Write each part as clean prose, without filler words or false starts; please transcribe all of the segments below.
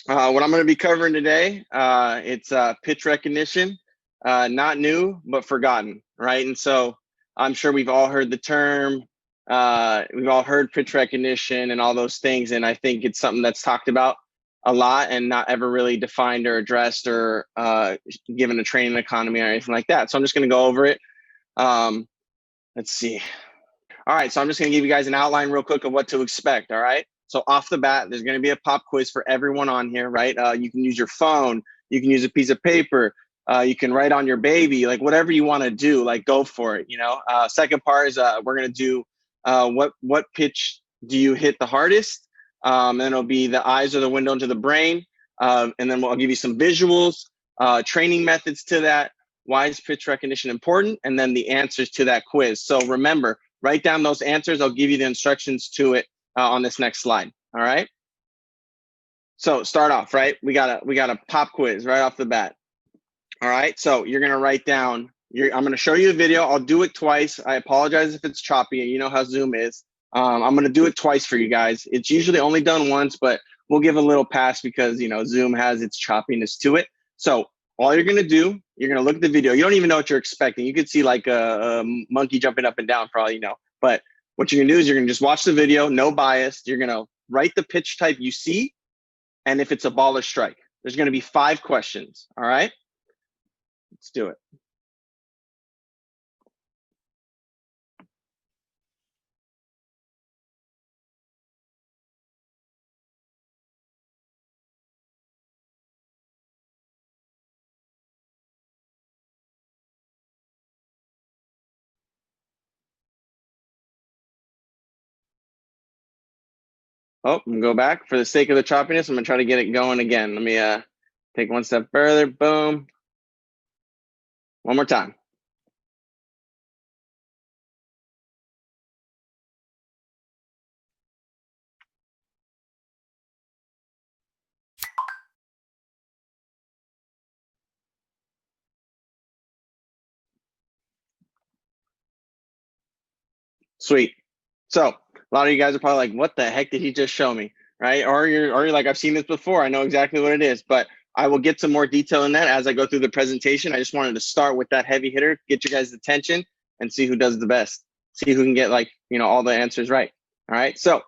What I'm going to be covering today, it's pitch recognition, not new, but forgotten, right? And so I'm sure we've all heard the term, we've all heard pitch recognition and all those things. And I think it's something that's talked about a lot and not ever really defined or addressed or given a training economy or anything like that. So I'm just going to go over it. Let's see. All right, so I'm just going to give you guys an outline real quick of what to expect, all right? So off the bat, there's going to be a pop quiz for everyone on here, right? You can use your phone, you can use a piece of paper, you can write on your baby, like whatever you want to do, like go for it, you know? Second part is we're going to do what pitch do you hit the hardest? And then it'll be the eyes or the window into the brain. And then I'll give you some visuals, training methods to that. Why is pitch recognition important? And then the answers to that quiz. So remember, write down those answers. I'll give you the instructions to it on this next slide. All right. So start off, right? We got a pop quiz right off the bat. All right. So you're going to write down, I'm going to show you a video. I'll do it twice. I apologize if it's choppy. You know how Zoom is. I'm going to do it twice for you guys. It's usually only done once, but we'll give a little pass because, you know, Zoom has its choppiness to it. So all you're going to do, you're going to look at the video. You don't even know what you're expecting. You could see like a monkey jumping up and down for all you know. But what you're going to do is you're going to just watch the video, no bias. You're going to write the pitch type you see, and if it's a ball or strike. There's going to be 5 questions. All right? Let's do it. Oh, I'm going to go back. For the sake of the choppiness, I'm going to try to get it going again. Let me take one step further. Boom. One more time. Sweet. So a lot of you guys are probably like, what the heck did he just show me? Right? Or you're like, I've seen this before. I know exactly what it is, but I will get some more detail in that as I go through the presentation. I just wanted to start with that heavy hitter, get you guys' attention and see who does the best. See who can get like, you know, all the answers right. All right. So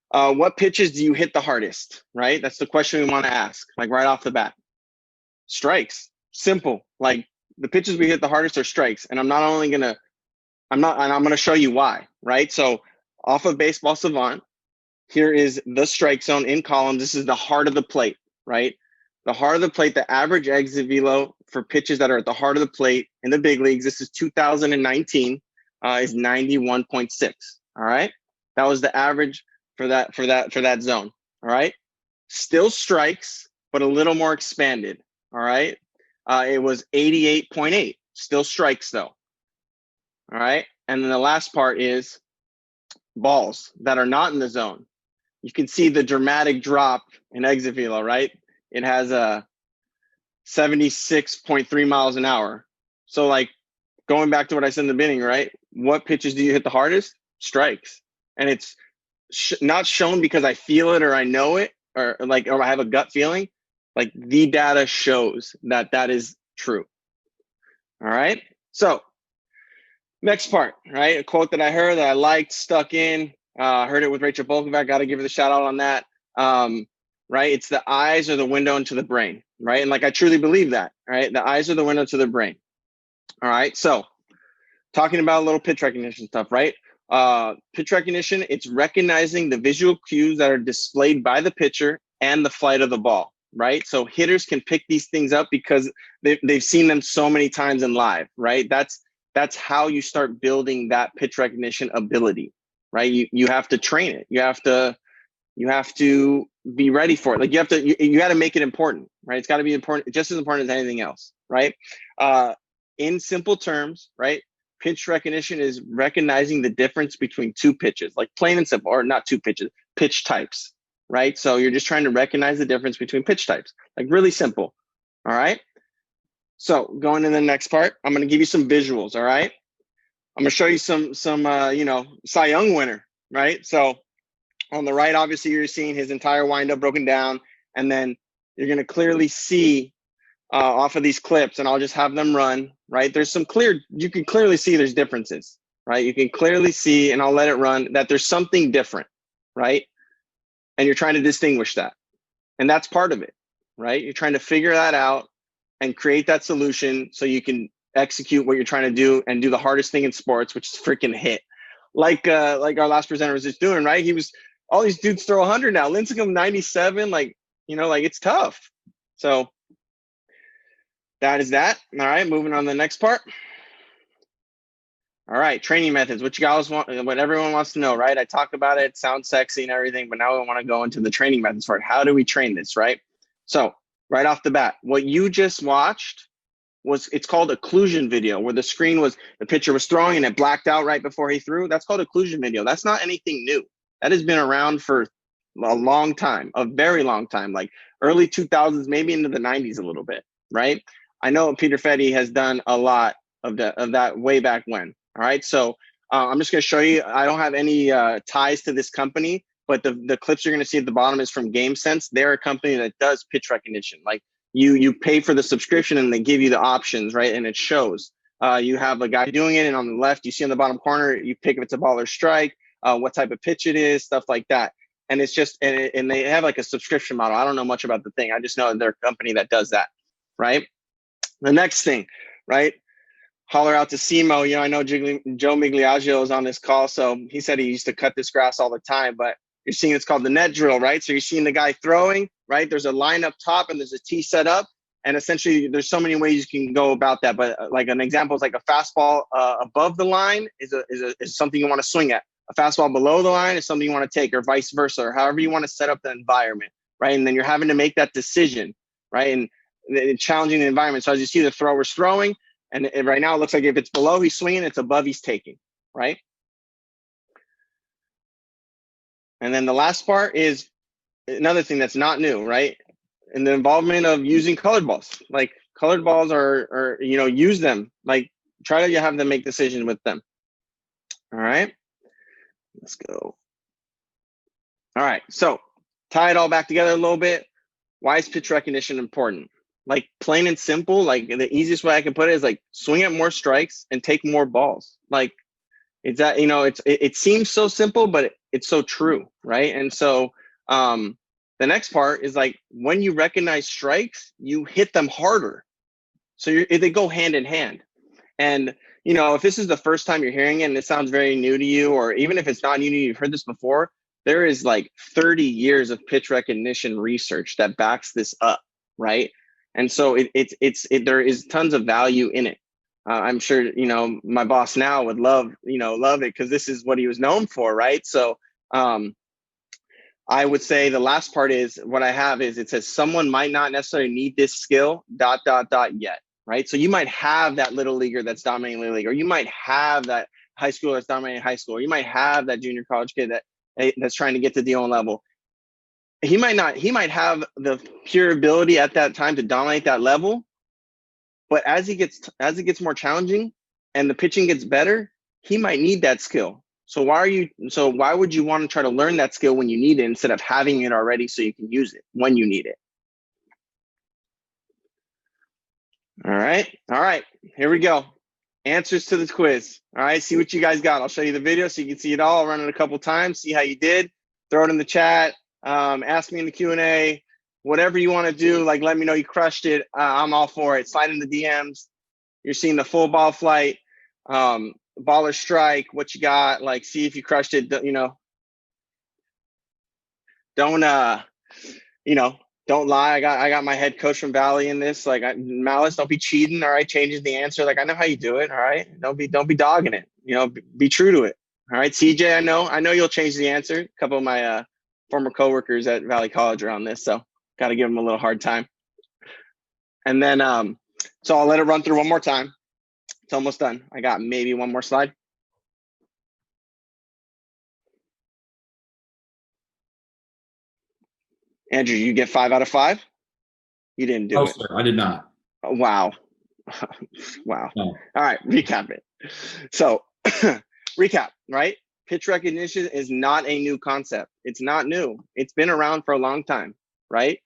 what pitches do you hit the hardest? Right? That's the question we want to ask, like right off the bat. Strikes. Simple. Like the pitches we hit the hardest are strikes. And I'm going to show you why, right? So off of Baseball Savant, here is the strike zone in columns. This is the heart of the plate, right? The heart of the plate, the average exit velo for pitches that are at the heart of the plate in the big leagues, this is 2019, is 91.6, all right? That was the average for that zone, all right? Still strikes, but a little more expanded, all right? It was 88.8, still strikes though. All right. And then the last part is balls that are not in the zone. You can see the dramatic drop in exit velo, right? It has a 76.3 miles an hour. So like going back to what I said in the beginning, right? What pitches do you hit the hardest? Strikes. And it's not shown because I feel it or I know it or I have a gut feeling. Like the data shows that that is true. All right. So next part, right? A quote that I heard that I liked, stuck in, heard it with Rachel Bolkovac, got to give her the shout out on that. Right? It's the eyes are the window into the brain, right? And like, I truly believe that, right? The eyes are the window to the brain. All right. So talking about a little pitch recognition stuff, right? Pitch recognition, it's recognizing the visual cues that are displayed by the pitcher and the flight of the ball, right? So hitters can pick these things up because they've seen them so many times in live, right? That's how you start building that pitch recognition ability, right? You have to train it. You have to be ready for it. Like you got to make it important, right? It's got to be important, just as important as anything else, right? In simple terms, right? Pitch recognition is recognizing the difference between 2 pitches, like plain and simple, or not 2 pitches, pitch types, right? So you're just trying to recognize the difference between pitch types, like really simple. All right. So going to the next part, I'm going to give you some visuals. All right. I'm going to show you some Cy Young winner, right? So on the right, obviously you're seeing his entire windup broken down. And then you're going to clearly see off of these clips, and I'll just have them run, right? There's some you can clearly see there's differences, right? You can clearly see, and I'll let it run, that there's something different, right? And you're trying to distinguish that. And that's part of it, right? You're trying to figure that out and create that solution so you can execute what you're trying to do and do the hardest thing in sports, which is freaking hit. Like our last presenter was just doing, right? All these dudes throw 100 now. Lincecum 97, like it's tough. So that is that. All right, moving on to the next part. All right, training methods. What you guys want, what everyone wants to know, right? I talk about it, sounds sexy and everything, but now I want to go into the training methods part. How do we train this, right? So right off the bat, what you just watched it's called occlusion video, where the pitcher was throwing and it blacked out right before he threw. That's called occlusion video. That's not anything new. That has been around for a long time, a very long time, like early 2000s, maybe into the 90s a little bit, right? I know Peter Fetty has done a lot of that way back when. All right, so I'm just going to show you. I don't have any ties to this company, but the clips you're going to see at the bottom is from GameSense. They're a company that does pitch recognition. Like you pay for the subscription and they give you the options, right? And it shows. You have a guy doing it, and on the left, you see in the bottom corner, you pick if it's a ball or strike, what type of pitch it is, stuff like that. And it's just, and they have like a subscription model. I don't know much about the thing. I just know they're a company that does that, right? The next thing, right? Holler out to Simo. I know Joe Migliaggio is on this call, so he said he used to cut this grass all the time, but you're seeing it's called the net drill, right? So you're seeing the guy throwing, right? There's a line up top and there's a tee set up, and essentially there's so many ways you can go about that, but like an example is like a fastball above the line is something you want to swing at. A fastball below the line is something you want to take, or vice versa, or however you want to set up the environment, right? And then you're having to make that decision, right? And challenging the environment. So as you see, the thrower's throwing, and right now it looks like if it's below, he's swinging, it's above, he's taking, right? And then the last part is another thing that's not new, right? And the involvement of using colored balls. Like colored balls are use them. Like try to have them make decisions with them. All right, let's go. All right, so tie it all back together a little bit. Why is pitch recognition important? Like plain and simple, like the easiest way I can put it is like swing at more strikes and take more balls. Like it's that, it seems so simple, but it's so true, right? And so the next part is like when you recognize strikes, you hit them harder. So they go hand in hand. And if this is the first time you're hearing it and it sounds very new to you, or even if it's not new to you, you've heard this before, there is like 30 years of pitch recognition research that backs this up, right? And so there is tons of value in it. I'm sure, my boss now would love it because this is what he was known for, right? So I would say the last part is what I have is it says someone might not necessarily need this skill ... yet, right? So you might have that little leaguer that's dominating little league, or you might have that high schooler that's dominating high school, or you might have that junior college kid that's trying to get to D1 level. He might have the pure ability at that time to dominate that level, but as it gets more challenging and the pitching gets better, he might need that skill. So why would you want to try to learn that skill when you need it instead of having it already so you can use it when you need it? All right, here we go. Answers to the quiz. All right, see what you guys got. I'll show you the video so you can see it all. I'll run it a couple times, see how you did. Throw it in the chat. Ask me in the Q&A, whatever you want to do, like let me know you crushed it. I'm all for it. Slide in the DMs. You're seeing the full ball flight, ball or strike, what you got, like see if you crushed it. Don't lie. I got my head coach from Valley in this. Like Malice, don't be cheating. All right, changes the answer. Like I know how you do it. All right, don't be dogging it. Be true to it. All right, CJ, I know you'll change the answer. A couple of my former coworkers at Valley College are on this, so got to give them a little hard time. And then, so I'll let it run through one more time. It's almost done. I got maybe one more slide. Andrew, you get 5 out of 5? You didn't do it. Sir, I did not. Wow. Wow. No. All right, recap it. So recap, right? Pitch recognition is not a new concept. It's not new. It's been around for a long time, right?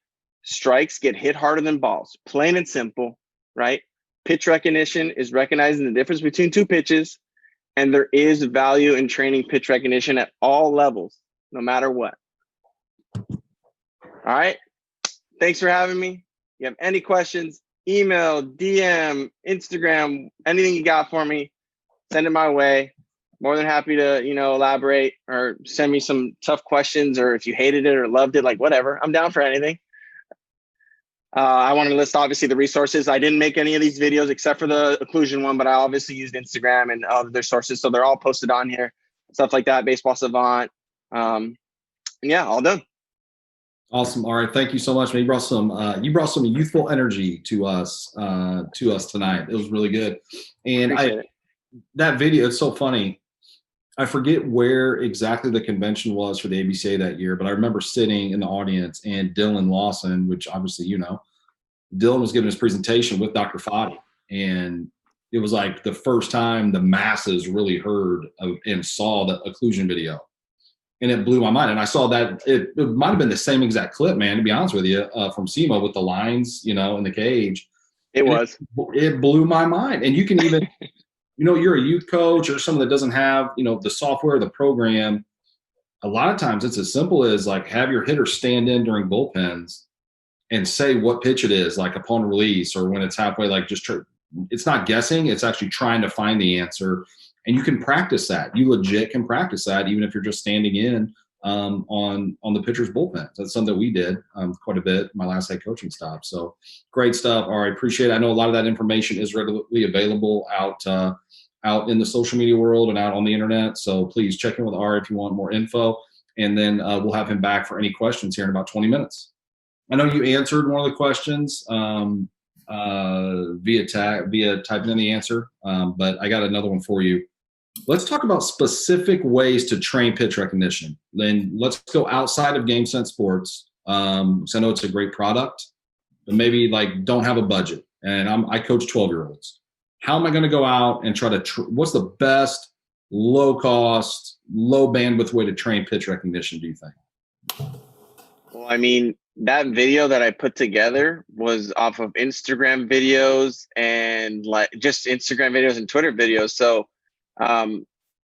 strikes get hit harder than balls, plain and simple, right? Pitch recognition is recognizing the difference between two pitches, and there is value in training pitch recognition at all levels, no matter what. All right. Thanks for having me. If you have any questions, email, DM, Instagram, anything you got for me, send it my way. More than happy to, elaborate or send me some tough questions, or if you hated it or loved it, like whatever. I'm down for anything. I want to list, obviously, the resources. I didn't make any of these videos except for the occlusion one, but I obviously used Instagram and other sources. So they're all posted on here, stuff like that, Baseball Savant. And yeah, all done. Awesome. All right. Thank you so much, man. You brought some youthful energy to us tonight. It was really good. And that video, it's so funny. I forget where exactly the convention was for the ABCA that year, but I remember sitting in the audience and Dylan Lawson, which obviously, Dylan was giving his presentation with Dr. Fadi. And it was like the first time the masses really heard and saw the occlusion video. And it blew my mind. And I saw that it might have been the same exact clip, man, to be honest with you, from SEMA with the lines, in the cage. It blew my mind. And you can even, you're a youth coach or someone that doesn't have, the software, the program. A lot of times it's as simple as like have your hitter stand in during bullpens and say what pitch it is, like upon release or when it's halfway, like it's not guessing, it's actually trying to find the answer. And you can practice that. You legit can practice that even if you're just standing in on the pitcher's bullpen. That's something that we did quite a bit my last head coaching stop. So great stuff. All right, appreciate it. I know a lot of that information is readily available out in the social media world and out on the internet. So please check in with Ari if you want more info. And then we'll have him back for any questions here in about 20 minutes. I know you answered one of the questions via typing in the answer, but I got another one for you. Let's talk about specific ways to train pitch recognition. Then let's go outside of Game Sense Sports. So I know it's a great product, but maybe like don't have a budget. And I coach 12-year-olds. How am I going to go out and try to what's the best low cost, low bandwidth way to train pitch recognition, do you think? Well, I mean, that video that I put together was off of Instagram videos and like just Instagram videos and Twitter videos. So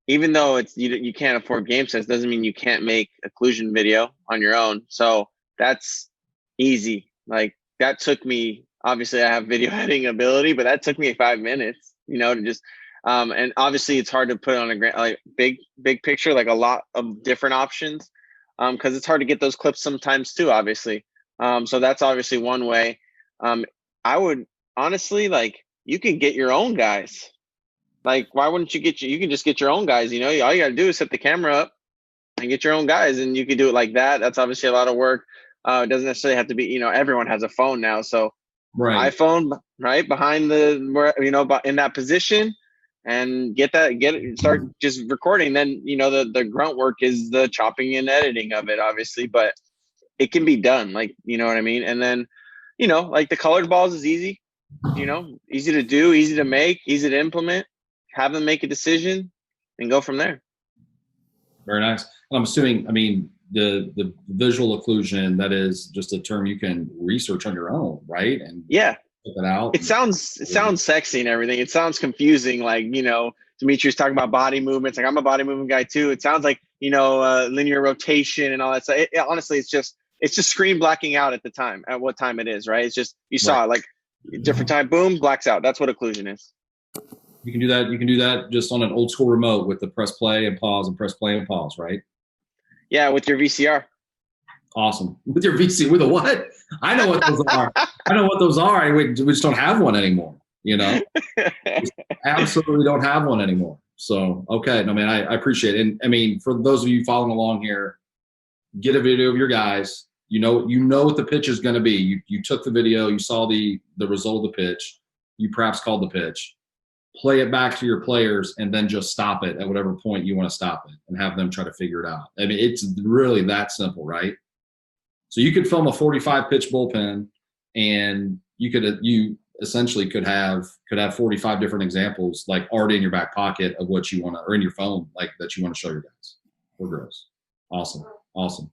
even though it's you can't afford Game Sense, doesn't mean you can't make occlusion video on your own. So that's easy. Like that took me, obviously I have video editing ability, but that took me 5 minutes, to just and obviously it's hard to put on a big picture, like a lot of different options because it's hard to get those clips sometimes too, obviously. So that's obviously one way. I would honestly, like, you can get your own guys. Like, why wouldn't you you can just get your own guys, all you got to do is set the camera up and get your own guys, and you can do it like that. That's obviously a lot of work. It doesn't necessarily have to be, everyone has a phone now. So right. iPhone, right behind in that position and start just recording. Then, the grunt work is the chopping and editing of it, obviously, but it can be done. Like, you know what I mean? And then, like the colored balls is easy, easy to do, easy to make, easy to implement. Have them make a decision and go from there. Very nice. I'm assuming, the visual occlusion, that is just a term you can research on your own, right? And yeah, check it out. It sounds sexy and everything. It sounds confusing. Like, Demetrius talking about body movements. Like, I'm a body movement guy too. It sounds like, linear rotation and all that stuff. Honestly, it's just screen blacking out at what time it is, right? It's just, you saw it, like different time, boom, blacks out. That's what occlusion is. You can do that. You can do that just on an old school remote with the press play and pause and press play and pause, right? Yeah, with your VCR. Awesome. With your VCR, with a what? I know what those are. I know what those are. We just don't have one anymore, Absolutely don't have one anymore. So, okay. No, man, I appreciate it. And for those of you following along here, get a video of your guys. You know what the pitch is going to be. You took the video, you saw the result of the pitch, you perhaps called the pitch. Play it back to your players and then just stop it at whatever point you want to stop it and have them try to figure it out. It's really that simple, right? So you could film a 45 pitch bullpen and you essentially could have 45 different examples like already in your back pocket of what you want to, or in your phone, like that you want to show your guys or girls. Awesome.